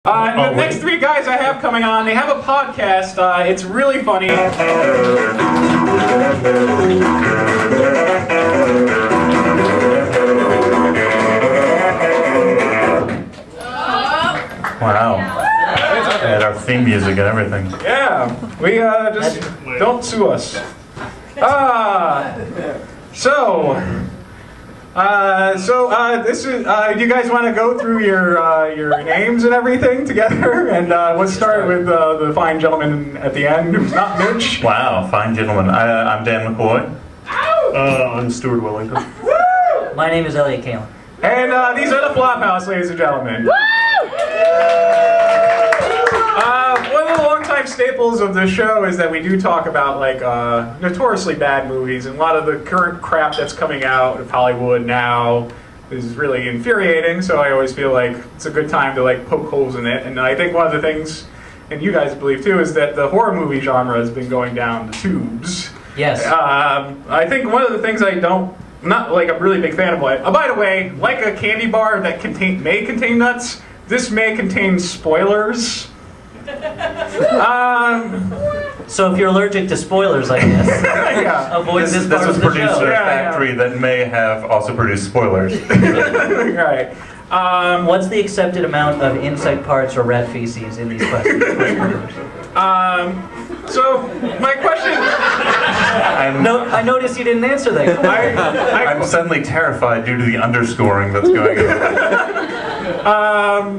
The next three guys I have coming on, they have a podcast. It's really funny. Wow. And our theme music and everything. Yeah, we just don't sue us. This is. Do you guys want to go through your names and everything together? And let's start with the fine gentleman at the end, who's not Mitch. Wow, fine gentlemen. I'm Dan McCoy. I'm Stuart Wellington. My name is Elliot Kalin. And these are the Flophouse, ladies and gentlemen. One of the longtime staples of the show is that we do talk about like notoriously bad movies, and a lot of the current crap that's coming out of Hollywood now is really infuriating. So I always feel like it's a good time to like poke holes in it. And I think one of the things, and you guys believe too, is that the horror movie genre has been going down the tubes. Yes. I think one of the things not like a really big fan of it. By the way, like a candy bar that may contain nuts, this may contain spoilers. So if you're allergic to spoilers, I guess, Yeah. avoid this This part was of the produced show. at a Yeah, factory that may have also produced spoilers. Right. What's the accepted amount of insect parts or rat feces in these questions? So my question, No, I noticed you didn't answer that. I'm suddenly terrified due to the underscoring that's going on.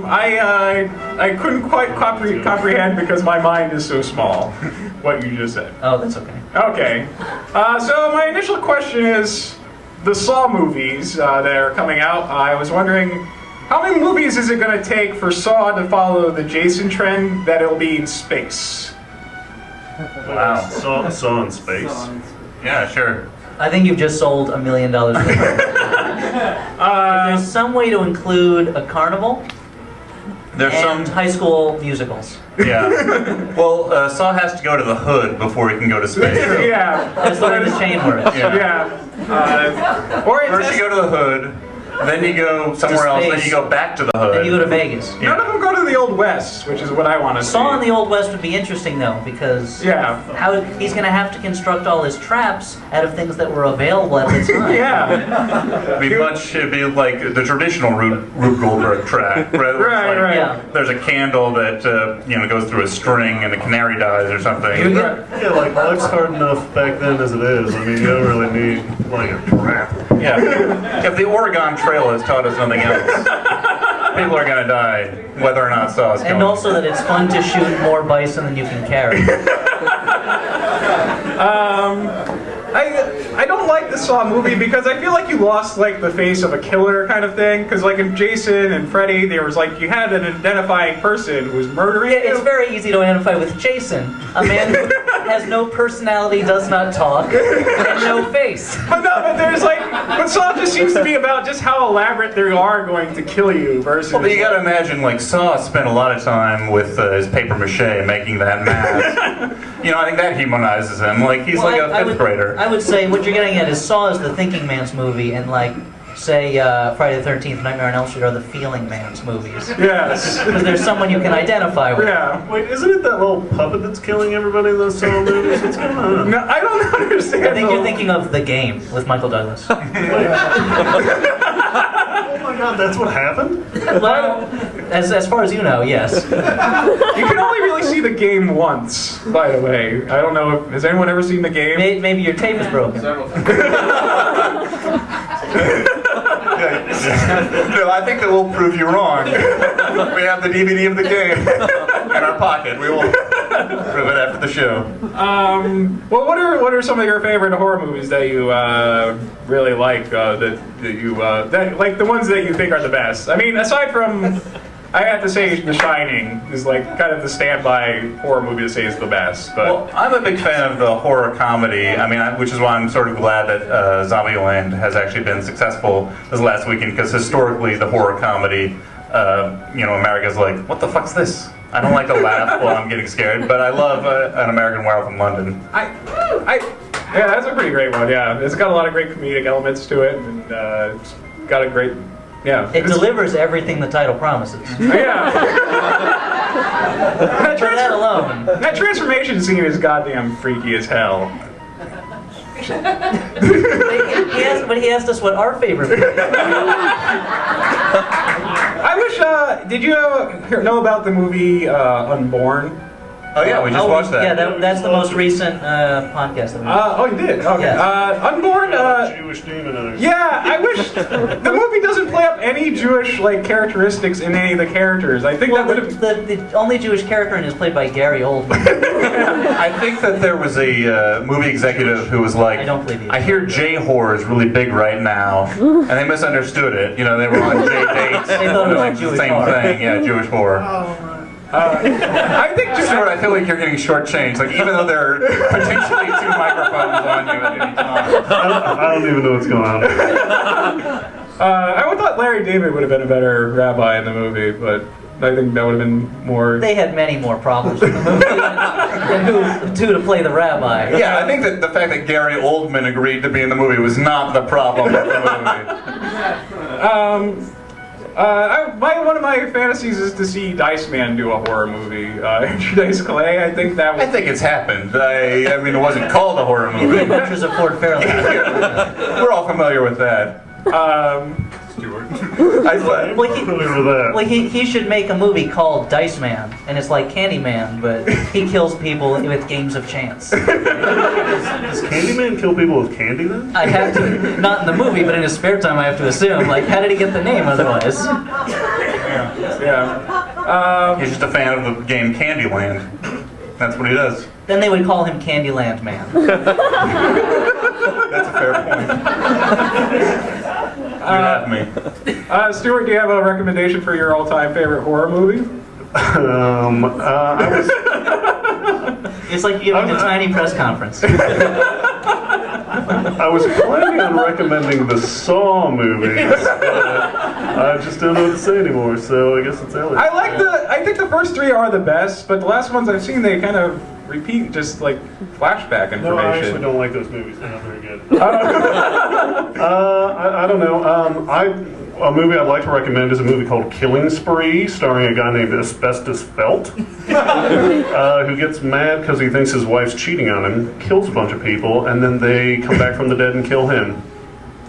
I couldn't quite comprehend because my mind is so small. What you just said. Oh, that's okay. Okay. So my initial question is the Saw movies that are coming out. I was wondering, how many movies is it going to take for Saw to follow the Jason trend that it'll be in space? Wow. Saw in space. Yeah, sure. I think you've just sold $1 million. If there's some way to include a carnival There's and some. high school musicals. Yeah. Well, Saw has to go to the hood before he can go to space. Yeah. That's the way the chain works. Yeah. Or it First has- you go to the hood, then you go somewhere else, then space. you go back to the hood. Then you go to Vegas. None of them go to the Old West, which is what I want to see. Saw in the Old West would be interesting though, because Yeah. how he's going to have to construct all his traps out of things that were available at the time. Yeah. It'd be like the traditional Rube Goldberg track. Right, Right. Yeah. There's a candle that goes through a string and the canary dies or something. Yeah, like life's hard enough back then as it is. I mean, you don't really need like a trap. Yeah. If the Oregon Trail has taught us nothing else, people are gonna die whether or not Saw is coming. And also that it's fun to shoot more bison than you can carry. I don't like the Saw movie because I feel like you lost like the face of a killer kind of thing. Because like in Jason and Freddy, there was like you had an identifying person who was murdering It's you. very easy to identify with Jason, a man who has no personality, does not talk, and no face. But Saw just seems to be about just how elaborate they are going to kill you versus. Well, but you gotta imagine, like, Saw spent a lot of time with his paper mache making that mask. I think that humanizes him. Like, he's like a fifth grader. I would say what you're getting at is Saw is the thinking man's movie, and like, say, Friday the 13th, Nightmare on Elm Street are the feeling man's movies. Yes. Because there's someone you can identify with. Yeah. Wait, isn't it that little puppet that's killing everybody in those Saw movies? What's going on? No, I don't understand. I think you're thinking of The Game with Michael Douglas. Oh my God, that's what happened? Well, as far as you know, yes. You can only really see the game once, by the way. I don't know has anyone ever seen the game? Maybe your tape is broken. No, I think that we'll prove you wrong. We have the DVD of the game in our pocket. We will prove it after the show. Well, what are some of your favorite horror movies that you really like? That like the ones that you think are the best. I mean, aside from, I have to say, The Shining is like kind of the standby horror movie to say is the best. But Well, I'm a big fan of the horror comedy. I mean, which is why I'm sort of glad that Zombieland has actually been successful this last weekend, because historically the horror comedy, America's like, what the fuck's this? I don't like to laugh while I'm getting scared, but I love An American Werewolf in London. yeah, that's a pretty great one. Yeah, it's got a lot of great comedic elements to it, and it's got a great Yeah. It delivers everything the title promises. Yeah. that, For that alone. that transformation scene is goddamn freaky as hell. But he asked us what our favorite movie is. I wish, did you know about the movie Unborn? Oh yeah, we just watched that. Yeah, that's the most recent podcast that we Oh, you did? Okay. Yes. Unborn, Jewish demon in it. yeah, I wish the movie doesn't play up any Jewish like characteristics in any of the characters. I think Well, that would have. the only Jewish character in it is played by Gary Oldman. I think that there was a movie executive who was like, I don't believe you. I hear J-horror is really big right now, and they misunderstood it. You know, they were on J dates. They thought it was like Jewish the same horror. thing. Yeah, Jewish horror. I think just Stuart, I feel like you're getting shortchanged. Like even though there are potentially 2 microphones on you at any time. I don't even know what's going on. I would thought Larry David would have been a better rabbi in the movie, but I think that would have been more. They had many more problems with the movie than who to play the rabbi. Yeah, I think that the fact that Gary Oldman agreed to be in the movie was not the problem with the movie. One of my fantasies is to see Dice Man do a horror movie. Andrew Dice Clay, I think that I was. think it's happened. I mean, it wasn't called a horror movie. Adventures of Ford Fairlane. We're all familiar with that. Stuart. I, Well, he, Familiar with that. well, he should make a movie called Dice Man, and it's like Candyman, but he kills people with games of chance. Does Candyman kill people with candy then? I have to, not in the movie, but in his spare time, I have to assume. Like, how did he get the name otherwise? Yeah. he's just a fan of the game Candyland. That's what he does. Then they would call him Candyland Man. That's a fair point. You have me. Stuart, do you have a recommendation for your all-time favorite horror movie? I was It's like giving a tiny press conference. I was planning on recommending the Saw movies, but I just don't know what to say anymore. So I guess it's Elliot. I think the first 3 are the best, but the last ones I've seen, they kind of repeat just like flashback information. No, I actually don't like those movies. They're not very good. I don't know. A movie I'd like to recommend is a movie called Killing Spree, starring a guy named Asbestos Felt, who gets mad because he thinks his wife's cheating on him, kills a bunch of people, and then they come back from the dead and kill him.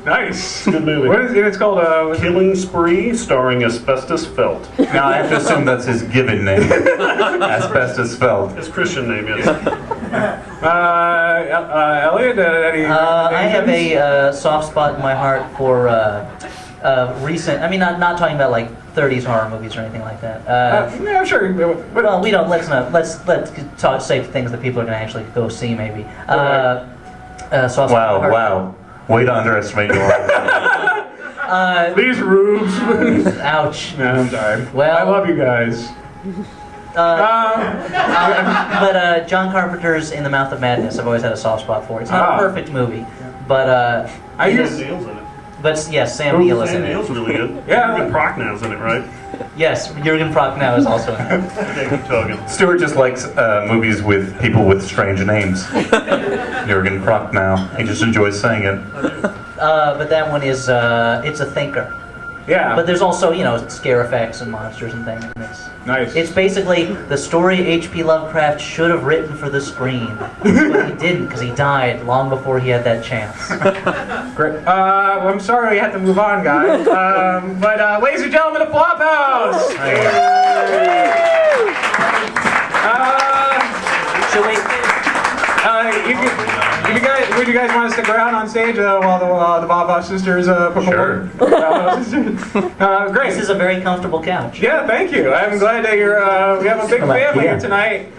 Nice. Good movie. What is it? It's called Killing Spree, starring Asbestos Felt. Now I have to assume that's his given name. Asbestos Felt. His Christian name, yes. Elliot. Any I have a soft spot in my heart for recent. I mean, not talking about like 30s horror movies or anything like that. yeah, I'm sure. But, Well, we don't. Let's say things that people are going to actually go see. Maybe. Soft spot in my heart. Wow. Way to underestimate your these rubes. Ouch. No, I'm sorry. Well- I love you guys. But John Carpenter's In the Mouth of Madness, I've always had a soft spot for. It's not Ah. a perfect movie, but I Sam used. Neill's in it. yes, Sam Neill is Sam in it. Neill's really good. Yeah. Jürgen Prochnow's in it, right? Yes, Jürgen Prochnow is also in it. Okay, keep talking. Stuart just likes movies with people with strange names. Jürgen Prochnow. He just enjoys saying it. But that one is it's a thinker. Yeah. But there's also scare effects and monsters and things. And nice. it's basically the story H.P. Lovecraft should have written for the screen, but he didn't because he died long before he had that chance. Great. Well, I'm sorry we had to move on, guys. But ladies and gentlemen, the Flophouse. Should we? Would you guys want to stick around on stage while the Flophouse sisters perform? Great. This is a very comfortable couch. Yeah, thank you. I'm glad that we have a big family here tonight.